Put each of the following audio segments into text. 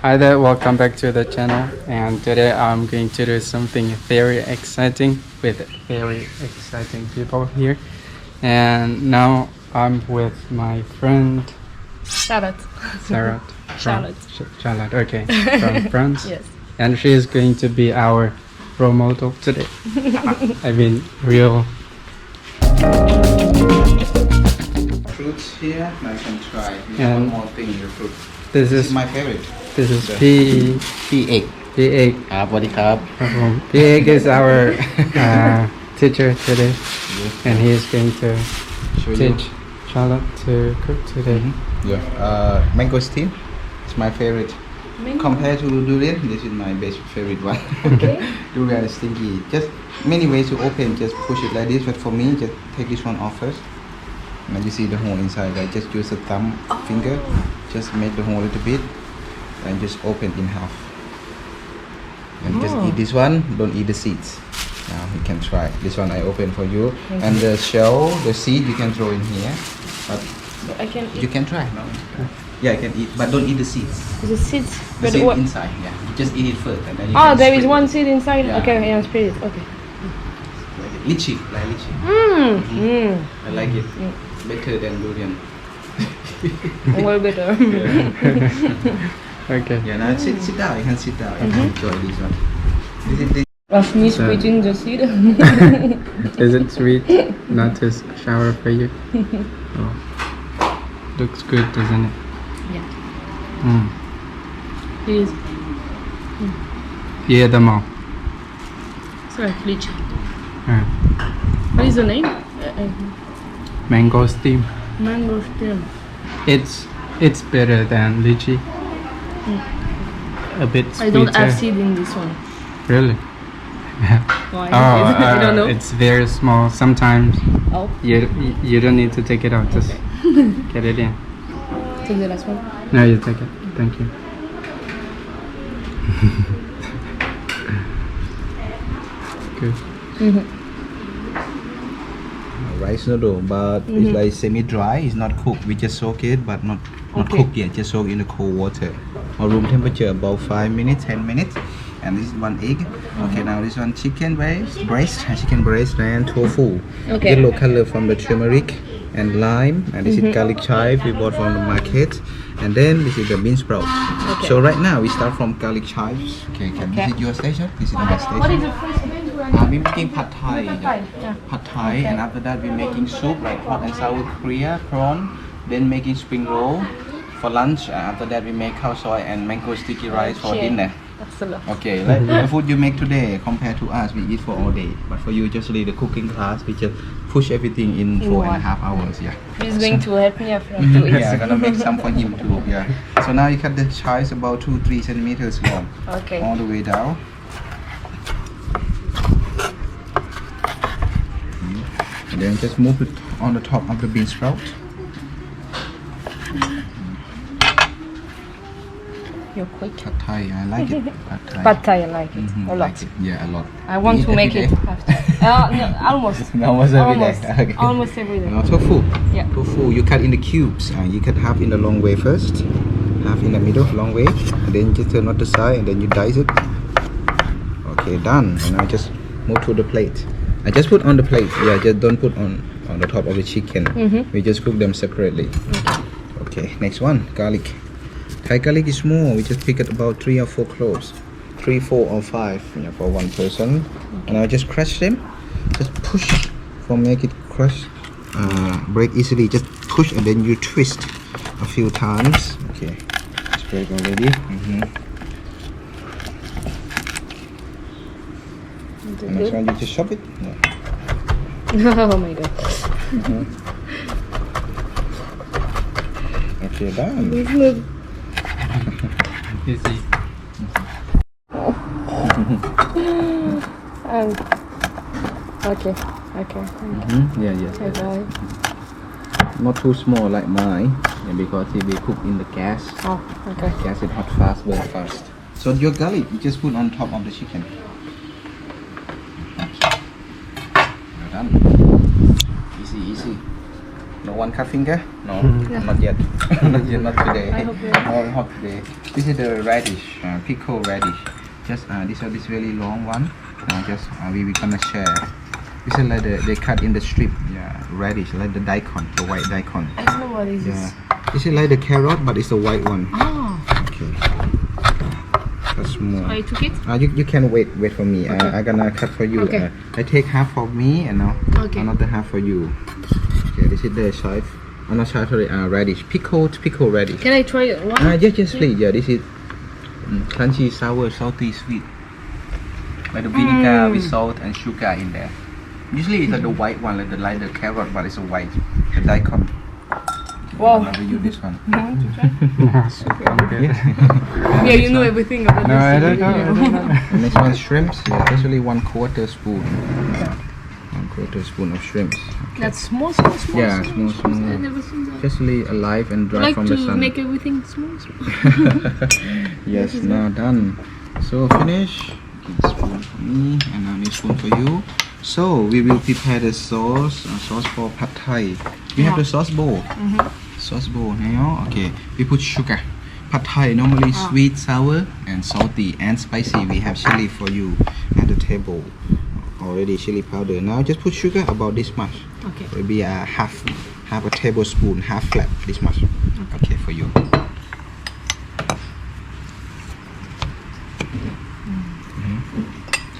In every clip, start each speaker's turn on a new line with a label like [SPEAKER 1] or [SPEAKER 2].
[SPEAKER 1] Hi there, welcome back to the channel, and today I'm going to do something very exciting with very exciting people here. And now I'm with my friend
[SPEAKER 2] Charlotte.
[SPEAKER 1] Sarah.
[SPEAKER 2] Charlotte.
[SPEAKER 1] Charlotte, okay, from France.
[SPEAKER 2] Yes.
[SPEAKER 1] And she is going to be our role model today. I mean, real.
[SPEAKER 3] Fruits here, now you can try.
[SPEAKER 1] And
[SPEAKER 3] one more thing, the fruit.
[SPEAKER 1] This
[SPEAKER 3] This is
[SPEAKER 1] is
[SPEAKER 3] my favorite.
[SPEAKER 1] this is P
[SPEAKER 3] พี่เอก
[SPEAKER 1] P egg.
[SPEAKER 3] ครับสวัสดีครับ
[SPEAKER 1] P egg is our teacher today, and he is going to
[SPEAKER 3] Show you.
[SPEAKER 1] teach Charlotte to cook today.
[SPEAKER 3] Yeah. Mango steam. It's my favorite.
[SPEAKER 2] Mango.
[SPEAKER 3] Compared to durian, this is my best favorite one.
[SPEAKER 2] Okay.
[SPEAKER 3] Durian is stinky. Just many ways to open. Just push it like this. But for me, just take this one off first. And you see the hole inside. I just use a thumb finger. Just make the hole a little bit, and just open in half. And just eat this one. Don't eat the seeds. Now you can try. This one I open for you. And the shell, the seed, you can throw in here. But
[SPEAKER 2] I can
[SPEAKER 3] you
[SPEAKER 2] eat
[SPEAKER 3] can try. No? Yeah, you can eat, but don't eat the seeds.
[SPEAKER 2] the seeds.
[SPEAKER 3] The
[SPEAKER 2] But
[SPEAKER 3] seed
[SPEAKER 2] what?
[SPEAKER 3] inside. Yeah, you just eat it first, and then you
[SPEAKER 2] Oh,
[SPEAKER 3] can
[SPEAKER 2] there is
[SPEAKER 3] split
[SPEAKER 2] one
[SPEAKER 3] it.
[SPEAKER 2] seed inside.
[SPEAKER 3] Yeah.
[SPEAKER 2] Okay, I split it. Okay.
[SPEAKER 3] Like it. Lychee, like lychee. I like it better than durian.
[SPEAKER 2] Way better.
[SPEAKER 1] Okay.
[SPEAKER 3] Yeah, now sit down. You can sit down. You can enjoy this one. This
[SPEAKER 2] Of me
[SPEAKER 1] So-
[SPEAKER 2] splitting the seed.
[SPEAKER 1] Is it sweet? Not to shower for you? Oh. Looks good, doesn't it?
[SPEAKER 2] Yeah.
[SPEAKER 1] Mm.
[SPEAKER 2] It is.
[SPEAKER 1] Yeah, the mall.
[SPEAKER 2] It's like lychee.
[SPEAKER 1] Yeah.
[SPEAKER 2] What is the name?
[SPEAKER 1] Mango steam.
[SPEAKER 2] Mango stem.
[SPEAKER 1] It's better than lychee. A bit
[SPEAKER 2] I
[SPEAKER 1] sweeter.
[SPEAKER 2] don't have seed in this one.
[SPEAKER 1] Really?
[SPEAKER 2] Why?
[SPEAKER 1] Oh,
[SPEAKER 2] I don't know.
[SPEAKER 1] it's very small. Sometimes
[SPEAKER 2] Oh,
[SPEAKER 1] you don't need to take it out. Just get it in.
[SPEAKER 2] take the last one.
[SPEAKER 1] No, you take it. Thank you. Good.
[SPEAKER 3] rice noodle, but it's like semi-dry. It's not cooked. We just soak it, but not
[SPEAKER 2] Okay.
[SPEAKER 3] cooked yet. Just soak in the cold water or room temperature about 5 minutes, 10 minutes. And this is one egg. Okay, now this one chicken chicken breast and tofu.
[SPEAKER 2] Okay.
[SPEAKER 3] Yellow color from the turmeric and lime. And this is garlic chive we bought from the market. And then this is the bean sprout.
[SPEAKER 2] Okay.
[SPEAKER 3] So right now we start from garlic chives. Okay, can
[SPEAKER 2] Okay.
[SPEAKER 3] this is your station? This is my station.
[SPEAKER 2] What is the first name?
[SPEAKER 3] We're making pad thai.
[SPEAKER 2] Yeah.
[SPEAKER 3] Pad thai, and after that we're making soup like hot and sour Korea prawn. Then making spring roll for lunch. After that we make khao soy and mango sticky rice for
[SPEAKER 2] Okay.
[SPEAKER 3] dinner.
[SPEAKER 2] That's a lot.
[SPEAKER 3] Okay, like the food you make today compared to us, we eat for all day. But for you, just leave the cooking class. We just push everything in 4.5 hours. Yeah.
[SPEAKER 2] He's going to help me after to eat.
[SPEAKER 3] Yeah, I'm gonna make some for him too. Yeah. So now you cut the chives about 2-3 centimeters long,
[SPEAKER 2] Okay.
[SPEAKER 3] all the way down. And then just move it on the top of the bean sprout.
[SPEAKER 2] You're quick.
[SPEAKER 3] Pad Thai, I like it. Pad Thai.
[SPEAKER 2] Pad Thai, I like it
[SPEAKER 3] Mhm,
[SPEAKER 2] a lot.
[SPEAKER 3] like it. Yeah, a lot.
[SPEAKER 2] I want
[SPEAKER 3] You
[SPEAKER 2] to
[SPEAKER 3] eat
[SPEAKER 2] make
[SPEAKER 3] every
[SPEAKER 2] it
[SPEAKER 3] day?
[SPEAKER 2] after. No, almost.
[SPEAKER 3] Almost every day.
[SPEAKER 2] Almost.
[SPEAKER 3] Okay.
[SPEAKER 2] Almost every day.
[SPEAKER 3] Now tofu.
[SPEAKER 2] Yeah.
[SPEAKER 3] Tofu, you cut in the cubes. You cut half in the long way first, half in the middle, long way, and then just turn on the side, and then you dice it. Okay, done. And now just move to the plate. I just put on the plate. Yeah, just don't put on the top of the chicken. We just cook them separately. Okay, next one, garlic. Thai garlic is small. We just pick it about 3 or 4 cloves. 3, 4 or 5 for one person. And I just crush them. Just push for make it crush, break easily. Just push and then you twist a few times. Okay, it's break already. And next one you just chop it. Yeah.
[SPEAKER 2] Oh my god.
[SPEAKER 3] Okay, done.
[SPEAKER 1] Easy.
[SPEAKER 2] Okay.
[SPEAKER 3] Yeah, yes.
[SPEAKER 2] Okay.
[SPEAKER 3] Not too small like mine, because it will cook in the gas.
[SPEAKER 2] Oh, okay.
[SPEAKER 3] Gas it hot fast, burn fast. So your garlic, you just put on top of the chicken. You're done. Easy. No one cut finger? No, not yet. Not yet, not today. Not today. This is the radish, pickle radish. Just this really long one. Just we gonna share. This is like they cut in the strip. Yeah, radish like the daikon, the white daikon.
[SPEAKER 2] I don't know what is this.
[SPEAKER 3] Yeah, this is like the carrot, but it's the white one.
[SPEAKER 2] Oh,
[SPEAKER 3] Okay. That's more.
[SPEAKER 2] I took it.
[SPEAKER 3] You can wait for me.
[SPEAKER 2] Okay.
[SPEAKER 3] I gonna cut for you.
[SPEAKER 2] Okay.
[SPEAKER 3] I take half for me and now
[SPEAKER 2] Okay.
[SPEAKER 3] another half for you. Okay, this is the chive. Not chive, sorry. Radish, pickle radish.
[SPEAKER 2] Can I try one?
[SPEAKER 3] Yes, please. Yeah, this is crunchy, sour, salty, sweet. Like the vinegar with salt and sugar in there. Usually it's like the white one, like the carrot, but it's a white. The daikon.
[SPEAKER 2] Wow.
[SPEAKER 3] We use this one.
[SPEAKER 2] Yeah, you know everything about
[SPEAKER 1] No,
[SPEAKER 2] this.
[SPEAKER 1] I don't know.
[SPEAKER 3] And next one shrimps. Yeah, actually 1/4 spoon. 1/4 spoon of shrimps.
[SPEAKER 2] That's small.
[SPEAKER 3] Yeah, small.
[SPEAKER 2] I never seen that.
[SPEAKER 3] Just really alive and
[SPEAKER 2] I
[SPEAKER 3] dry
[SPEAKER 2] like
[SPEAKER 3] from
[SPEAKER 2] to
[SPEAKER 3] the sun.
[SPEAKER 2] make everything small.
[SPEAKER 3] Yes, now done. So finish. This spoon for me and now this spoon for you. So we will prepare the sauce for pad thai. We have the sauce bowl. Sauce bowl here. Okay, we put sugar. Pad thai normally sweet, sour, and salty and spicy. We have chili for you at the table. Already chili powder. Now just put sugar about this much.
[SPEAKER 2] Okay.
[SPEAKER 3] Maybe half a tablespoon, half flat, this much. Okay, for you.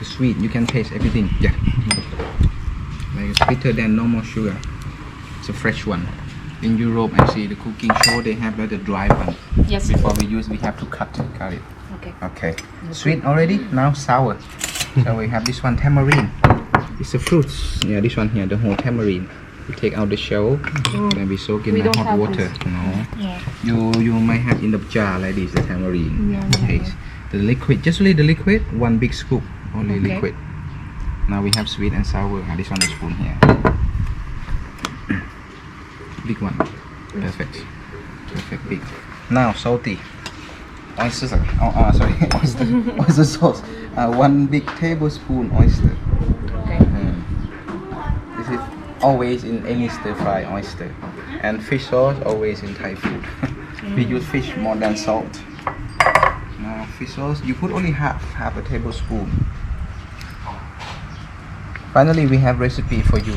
[SPEAKER 3] It's sweet. You can taste everything. Yeah. Like it's sweeter than normal sugar. It's a fresh one. In Europe, I see the cooking show they have like the dry one.
[SPEAKER 2] Yes.
[SPEAKER 3] Before we use, we have to cut it.
[SPEAKER 2] Okay.
[SPEAKER 3] Okay. Sweet already. Now sour. So we have this one tamarind. It's a fruit. Yeah, this one here, the whole tamarind. We take out the shell, then we soak in
[SPEAKER 2] We
[SPEAKER 3] the
[SPEAKER 2] don't
[SPEAKER 3] hot
[SPEAKER 2] have
[SPEAKER 3] water.
[SPEAKER 2] this.
[SPEAKER 3] No.
[SPEAKER 2] Yeah.
[SPEAKER 3] You might have in the jar like this, the tamarind.
[SPEAKER 2] Yeah.
[SPEAKER 3] Taste. The liquid, just only the liquid, one big scoop, only
[SPEAKER 2] Okay.
[SPEAKER 3] liquid. Now we have sweet and sour. This one the spoon here. Big one. Perfect. Big. Now salty. Oyster. Sorry. Oyster sauce. 1 big tablespoon oyster.
[SPEAKER 2] Okay.
[SPEAKER 3] This is always in any stir fry oyster. And fish sauce always in Thai food. We use fish more than salt. Now fish sauce, you put only half a tablespoon. Finally, we have recipe for you.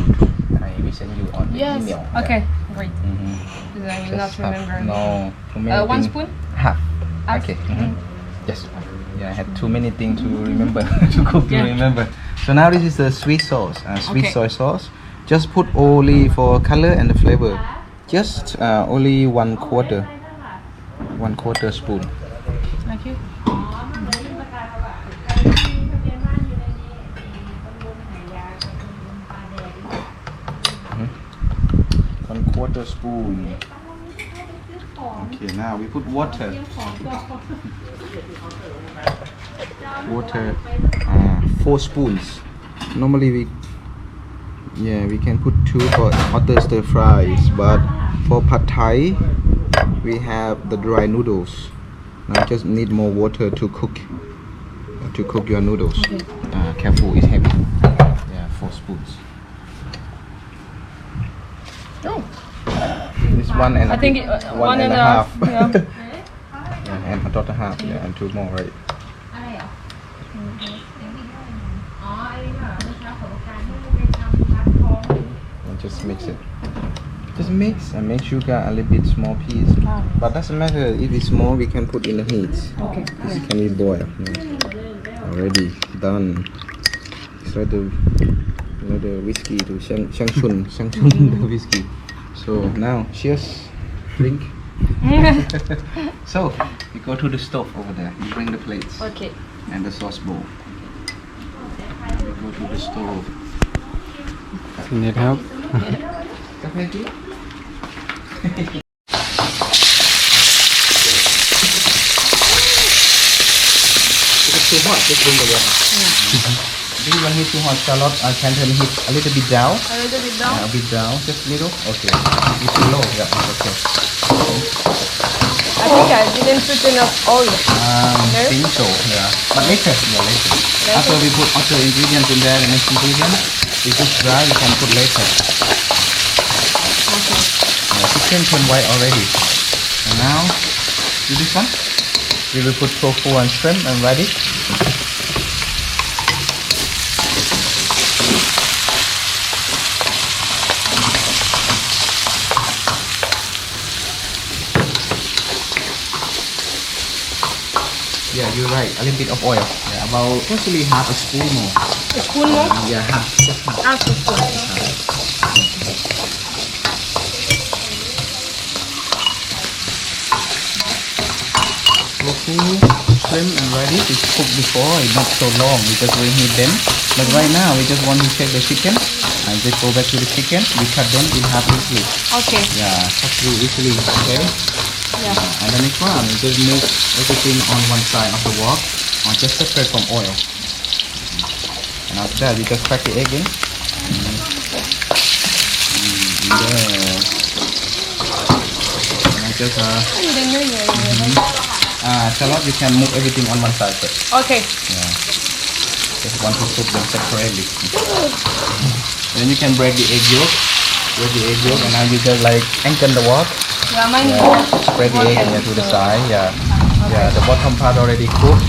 [SPEAKER 3] I will send you on the
[SPEAKER 2] Yes.
[SPEAKER 3] email.
[SPEAKER 2] Okay. Great.
[SPEAKER 3] Mhm.
[SPEAKER 2] Because I will not
[SPEAKER 3] Just half.
[SPEAKER 2] remember.
[SPEAKER 3] No, too many
[SPEAKER 2] 1
[SPEAKER 3] things.
[SPEAKER 2] spoon?
[SPEAKER 3] Half.
[SPEAKER 2] Half?
[SPEAKER 3] Okay. Yes. Yeah, I had too many things to remember to cook to
[SPEAKER 2] Yeah.
[SPEAKER 3] remember. So now this is the sweet sauce, sweet
[SPEAKER 2] Okay.
[SPEAKER 3] soy sauce. Just put only for color and the flavor. Just only 1/4 spoon.
[SPEAKER 2] Thank you.
[SPEAKER 3] One quarter spoon. Okay, now we put water. Water, 4 spoons. Normally we can put 2 for other stir fries, but for pad thai we have the dry noodles. Now just need more water to cook your noodles. Careful, it's heavy. Yeah, 4 spoons.
[SPEAKER 2] Oh.
[SPEAKER 3] This one and
[SPEAKER 2] I think
[SPEAKER 3] one and a half.
[SPEAKER 2] Yeah.
[SPEAKER 3] Yeah, and another half. Yeah, and 2 more, right? And just mix it. Just mix and make sugar a little bit small piece. But doesn't matter if it's small, we can put in the heat.
[SPEAKER 2] Okay.
[SPEAKER 3] This can be boiled. Yeah. Already done. It's like the whiskey to Shangchun the whiskey. So now, cheers. Drink. So you go to the stove over there. You bring the plates
[SPEAKER 2] Okay.
[SPEAKER 3] and the sauce bowl. You go to the stove.
[SPEAKER 1] You need help?
[SPEAKER 3] Definitely. If it's too hot, just bring the water. If you want it too hot, Charlotte, I can turn heat a little bit down.
[SPEAKER 2] A little bit down.
[SPEAKER 3] A bit down, just little. Okay. If it's too low, yeah, okay.
[SPEAKER 2] I think I didn't put enough oil.
[SPEAKER 3] I think so, yeah. But later, later. After we put other ingredients in there, the next ingredient, we just dry, we can put later.
[SPEAKER 2] Okay.
[SPEAKER 3] chicken turn white already. And now, do this one. We will put tofu and shrimp and ready. Yeah, you're right. A little bit of oil. Yeah, about actually half a spoon more.
[SPEAKER 2] A spoon more?
[SPEAKER 3] Yeah, half. Just half.
[SPEAKER 2] Half a spoon.
[SPEAKER 3] Tofu, shrimp and radish is cooked before. It's not so long. We just reheat them. But right now, we just want to check the chicken. And just go back to the chicken. We cut them in half easily.
[SPEAKER 2] Okay.
[SPEAKER 3] Yeah, cut through easily. Okay.
[SPEAKER 2] Yeah.
[SPEAKER 3] And the next one, we just move everything on one side of the wok, or just separate from oil. And after that, we just crack the egg in. There. And I just shallot, you can move everything on one side first.
[SPEAKER 2] Okay.
[SPEAKER 3] Yeah. Just want to cook them separately. Then you can break the egg yolk. Break the egg yolk, and now you just like angle the wok.
[SPEAKER 2] Yeah, mine
[SPEAKER 3] Yeah, spread the egg to the side. Yeah, yeah. The bottom part already cooked.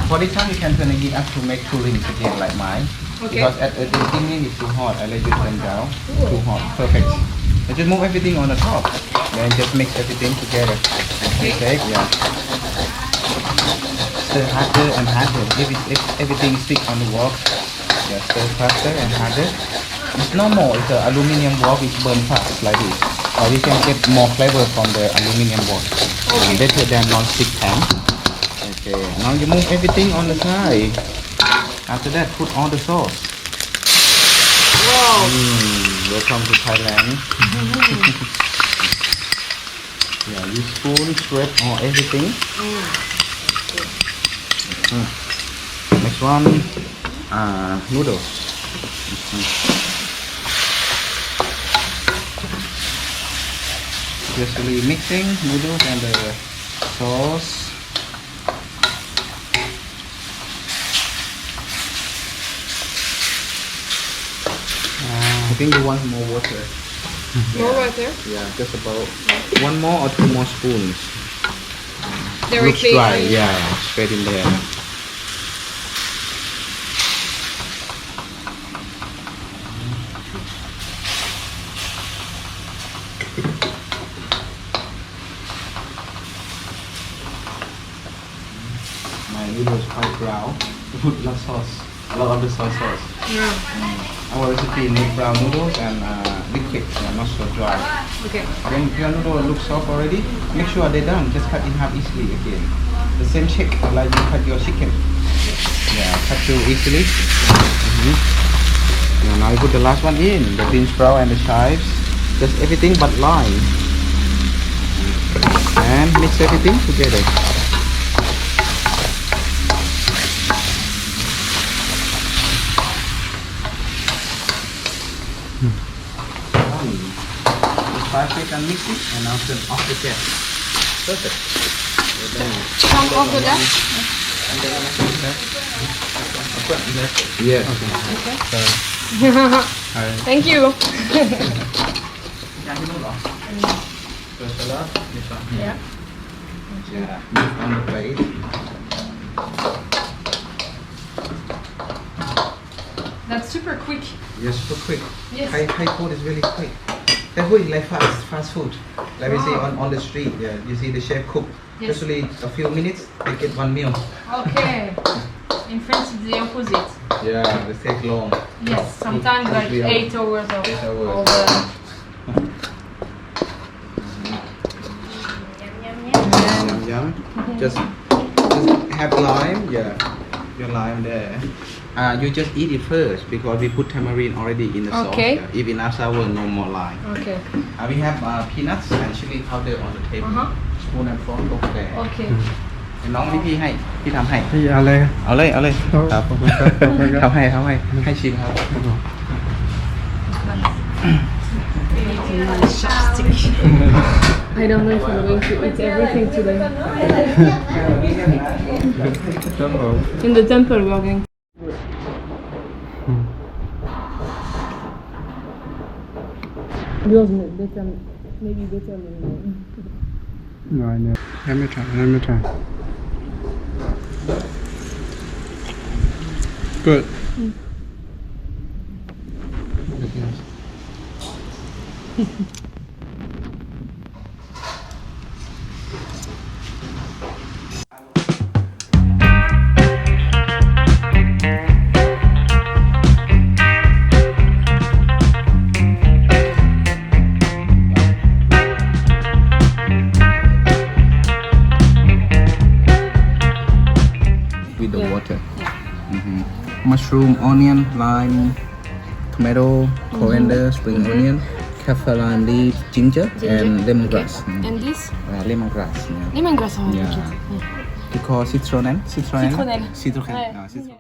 [SPEAKER 3] For this time, you can turn the heat up to make two rings again, like mine.
[SPEAKER 2] Okay.
[SPEAKER 3] Because at the beginning it's too hot. I let you turn down. Too hot. Perfect. And just move everything on the top. Then just mix everything together. Okay. Yeah. Stir harder and harder. If everything stick on the wok, yeah, stir faster and harder. It's normal. It's an aluminium wok. It's burn fast like this. But you can get more flavor from the aluminium wok. Better than non-stick pan. Okay. Now you move everything on the side. After that, put all the sauce.
[SPEAKER 2] Wow.
[SPEAKER 3] Welcome to Thailand. Yeah, you spoon, spread all everything. Next one, noodles. Just really mixing noodles and the sauce. I think you want more water.
[SPEAKER 2] More right there.
[SPEAKER 3] Yeah, just about one more or two more spoons. Looks
[SPEAKER 2] Directly.
[SPEAKER 3] dry. Yeah, straight in there. My noodles quite brown. Put a lot of sauce. A lot of the soy sauce.
[SPEAKER 2] Yeah.
[SPEAKER 3] Our recipe need brown noodles and liquid, not so dry.
[SPEAKER 2] Okay.
[SPEAKER 3] When your noodle looks soft already, make sure they're done. Just cut in half easily again. The same shape like you cut your chicken. Yeah, cut through easily. Yeah, now you put the last one in, the bean sprout and the chives. Just everything but lime. And mix everything together. Perfect and mix it and now turn off the gas. Perfect.
[SPEAKER 2] Turn off the gas?
[SPEAKER 3] Yeah.
[SPEAKER 2] Okay. Thank you. Yeah.
[SPEAKER 3] Yeah. Move on the plate.
[SPEAKER 2] That's super quick.
[SPEAKER 3] Yes, super quick.
[SPEAKER 2] Yes.
[SPEAKER 3] Thai food is really quick. Thai food is like fast food. Like we see on the street. Yeah, you see the chef cook.
[SPEAKER 2] Yes.
[SPEAKER 3] Usually a few minutes they get one meal.
[SPEAKER 2] Okay. In France, it's the opposite.
[SPEAKER 3] Yeah, they take long.
[SPEAKER 2] Yes, sometimes like 8 hours or
[SPEAKER 3] 8 hours.
[SPEAKER 2] over.
[SPEAKER 3] Yum yum. Just have lime. Yeah, your lime there. You just eat it first because we put tamarind already in the sauce.
[SPEAKER 2] Okay.
[SPEAKER 3] Yeah. If enough sour, no more lime.
[SPEAKER 2] Okay.
[SPEAKER 3] We have peanuts and chili powder on the table. Spoon and fork over there.
[SPEAKER 2] Okay.
[SPEAKER 3] น้องพี่ให้พี่ทำให้
[SPEAKER 1] พี่เอาเลย
[SPEAKER 3] เอาเลยเอาเลย
[SPEAKER 1] ครับขอบคุณครับขอบคุณครับ
[SPEAKER 3] ทำให้ชิมครับ
[SPEAKER 2] I don't know if I'm going to eat everything today.
[SPEAKER 1] ครับผม
[SPEAKER 2] In the temple, we are going. Yours better, maybe better than mine.
[SPEAKER 1] No, I know. Let me try. Let me try. Good.
[SPEAKER 3] With the water. Mushroom, onion, lime, tomato, coriander, spring onion, kaffir lime leaf, ginger, and lemongrass.
[SPEAKER 2] And this?
[SPEAKER 3] Lemongrass. Yeah.
[SPEAKER 2] Lemongrass.
[SPEAKER 3] Yeah. You call citronelle?
[SPEAKER 2] Citronnelle.
[SPEAKER 3] Citronelle.
[SPEAKER 2] Ouais.
[SPEAKER 3] No, citron.